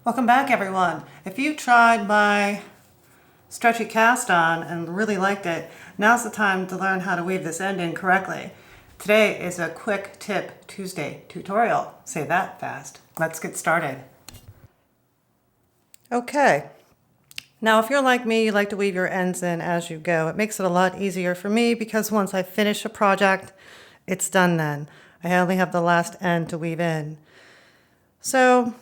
Welcome back, everyone. If you tried my stretchy cast on and really liked it, now's the time to learn how to weave this end in correctly. Today is a quick tip Tuesday tutorial. Say that fast. Let's get started. Okay. Now, if you're like me, you like to weave your ends in as you go. It makes it a lot easier for me because once I finish a project, it's done then. I only have the last end to weave in. So,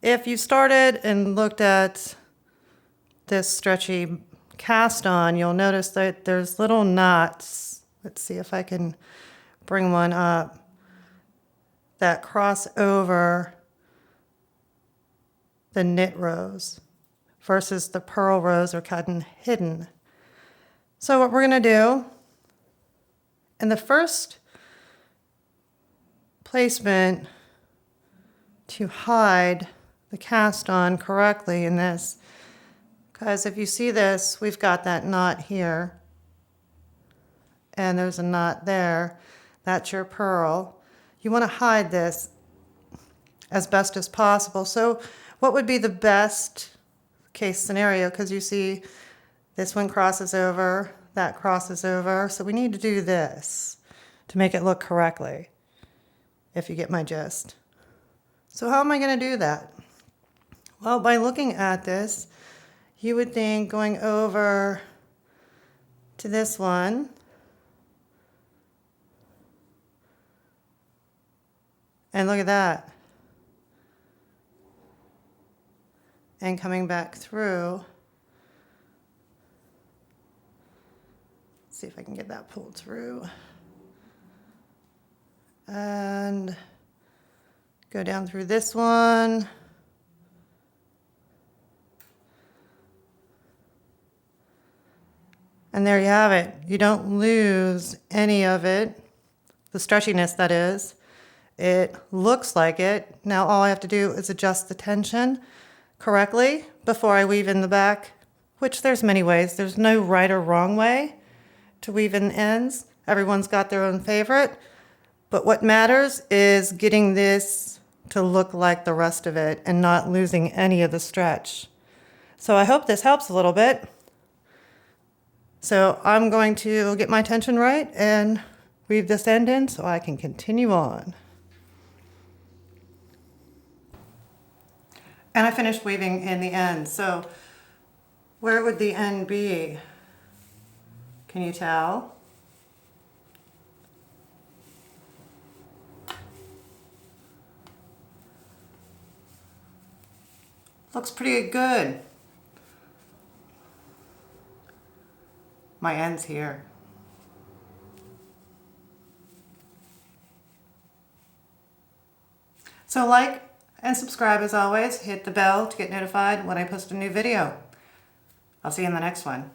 if you started and looked at this stretchy cast on, you'll notice that there's little knots. Let's see if I can bring one up that cross over the knit rows versus the purl rows are cut and hidden. So what we're going to do in the first placement to hide the cast on correctly in this, because if you see this, we've got that knot here and there's a knot there. That's your purl. You want to hide this as best as possible. So what would be the best case scenario? Because you see this one crosses over, that crosses over. So we need to do this to make it look correctly, if you get my gist. So how am I going to do that? Well, by looking at this, you would think going over to this one, and look at that, and coming back through. Let's see if I can get that pulled through. And go down through this one. And there you have it. You don't lose any of it, the stretchiness that is. It looks like it. Now all I have to do is adjust the tension correctly before I weave in the back, which there's many ways. There's no right or wrong way to weave in ends. Everyone's got their own favorite. But what matters is getting this to look like the rest of it and not losing any of the stretch. So I hope this helps a little bit. So I'm going to get my tension right and weave this end in so I can continue on. And I finished weaving in the end. So where would the end be? Can you tell? Looks pretty good. My end's here. So like and subscribe as always. Hit the bell to get notified when I post a new video. I'll see you in the next one.